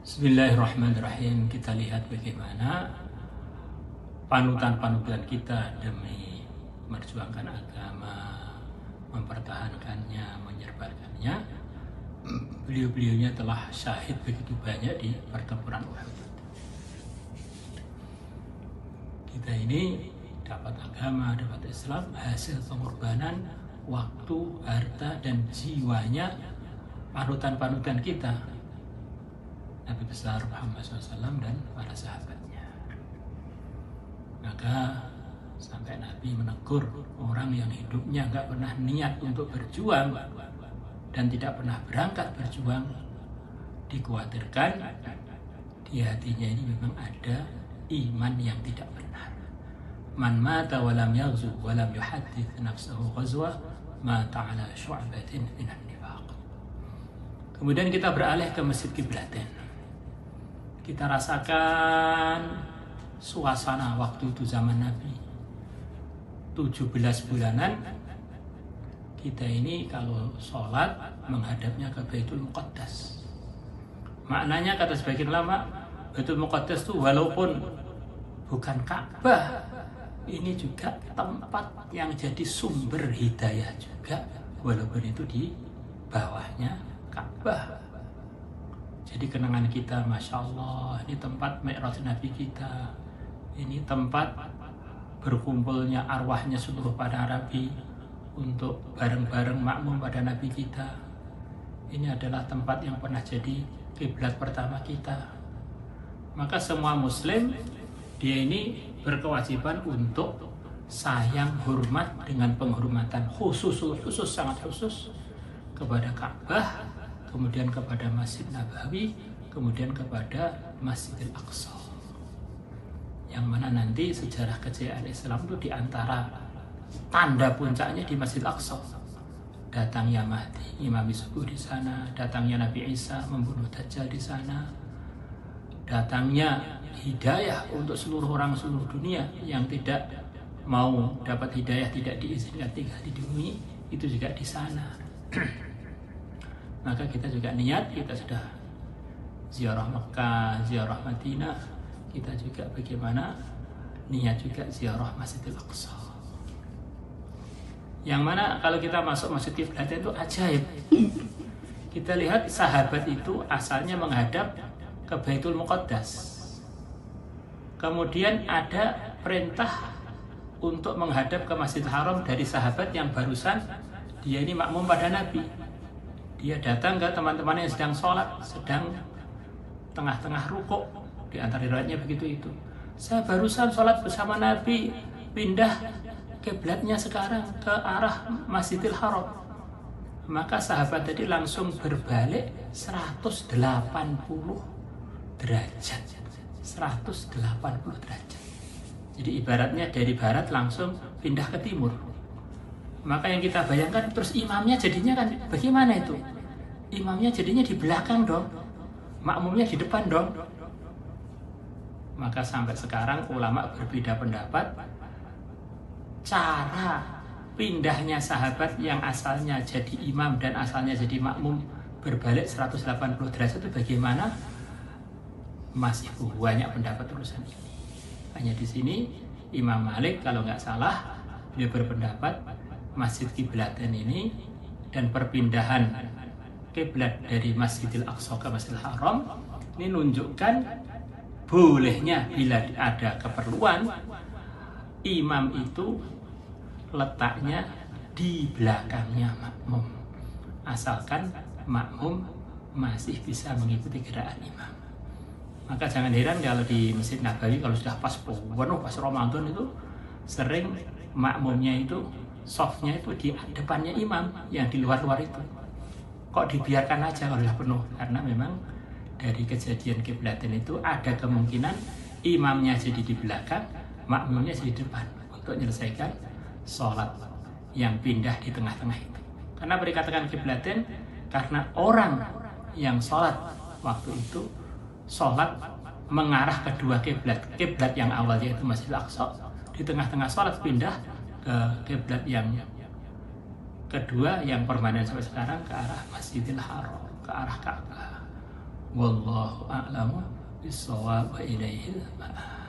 Bismillahirrahmanirrahim. Kita lihat bagaimana panutan-panutan kita demi memperjuangkan agama, mempertahankannya, menyerbarkannya. Beliau-beliaunya telah syahid begitu banyak di pertempuran Uhud. Kita ini dapat agama, dapat Islam hasil pengorbanan waktu, harta, dan jiwanya panutan-panutan kita, Nabi besar Muhammad SAW dan para sahabatnya. Maka sampai Nabi menegur orang yang hidupnya gak pernah niat untuk berjuang dan tidak pernah berangkat berjuang, dikhawatirkan di hatinya ini memang ada iman yang tidak benar. Man mata walam yaghzu walam yuhaddits nafsahu ghazwa mata ala syu'batin minan nifaq. Kemudian kita beralih ke Masjid Qiblatain. Kita rasakan suasana waktu itu zaman Nabi 17 bulanan. Kita ini kalau sholat menghadapnya ke Baitul Muqaddas. Maknanya kata sebagian ulama, Baitul Muqaddas itu walaupun bukan Ka'bah, ini juga tempat yang jadi sumber hidayah juga, walaupun itu di bawahnya Ka'bah. Jadi kenangan kita, Masya Allah, ini tempat Mi'raj Nabi kita, ini tempat berkumpulnya arwahnya seluruh para Nabi untuk bareng-bareng makmum pada Nabi kita. Ini adalah tempat yang pernah jadi kiblat pertama kita. Maka semua muslim, dia ini berkewajiban untuk sayang, hormat dengan penghormatan khusus sangat khusus kepada Ka'bah, kemudian kepada Masjid Nabawi, kemudian kepada Masjidil Aqsa. Yang mana nanti sejarah kejayaan Islam itu diantara tanda puncaknya di Masjidil Aqsa. Datangnya Mahdi, Imam Subuh di sana, datangnya Nabi Isa membunuh Dajjal di sana, datangnya hidayah untuk seluruh orang seluruh dunia yang tidak mau dapat hidayah, tidak diizinkan tinggal di bumi, itu juga di sana. Maka kita juga niat, kita sudah ziarah Mekah, ziarah Madinah, kita juga bagaimana niat juga ziarah Masjidil Aqsa. Yang mana kalau kita masuk Masjid Qiblatain itu ajaib. Kita lihat sahabat itu asalnya menghadap ke Baitul Muqaddas. Kemudian ada perintah untuk menghadap ke Masjidil Haram dari sahabat yang barusan dia ini makmum pada Nabi. Dia datang ke teman-teman yang sedang sholat, sedang tengah-tengah rukuk. Di antara riwayatnya begitu itu. Saya barusan sholat bersama Nabi, pindah kiblatnya sekarang ke arah Masjidil Haram. Maka sahabat tadi langsung berbalik 180 derajat. 180 derajat. Jadi ibaratnya dari barat langsung pindah ke timur. Maka yang kita bayangkan, terus imamnya jadinya kan bagaimana itu? Imamnya jadinya di belakang dong, makmumnya di depan dong. Maka sampai sekarang ulama berbeda pendapat. Cara pindahnya sahabat yang asalnya jadi imam dan asalnya jadi makmum berbalik 180 derajat itu bagaimana? Masih banyak pendapat urusan ini. Hanya di sini Imam Malik kalau nggak salah, dia berpendapat Masjid Qiblatain ini dan perpindahan kiblat dari Masjidil Aqsa ke Masjidil Haram ini menunjukkan bolehnya bila ada keperluan imam itu letaknya di belakangnya makmum, asalkan makmum masih bisa mengikuti gerakan imam. Maka jangan heran kalau di Masjid Nabawi kalau sudah pas penuh, pas Ramadan itu sering makmumnya itu softnya itu di depannya imam, yang di luar-luar itu kok dibiarkan aja kalau sudah penuh. Karena memang dari kejadian Qiblatain itu ada kemungkinan imamnya jadi di belakang, makmumnya jadi di depan untuk menyelesaikan sholat yang pindah di tengah-tengah itu. Karena dikatakan Qiblatain karena orang yang sholat waktu itu sholat mengarah kedua kiblat. Kiblat yang awalnya itu Masjidil Aqsa, di tengah-tengah sholat pindah ke kiblat yang kedua yang permanen sampai sekarang ke arah Masjidil Haram, ke arah Ka'bah. Wallahu a'lamu bissawab wa ilaihil ma'ab.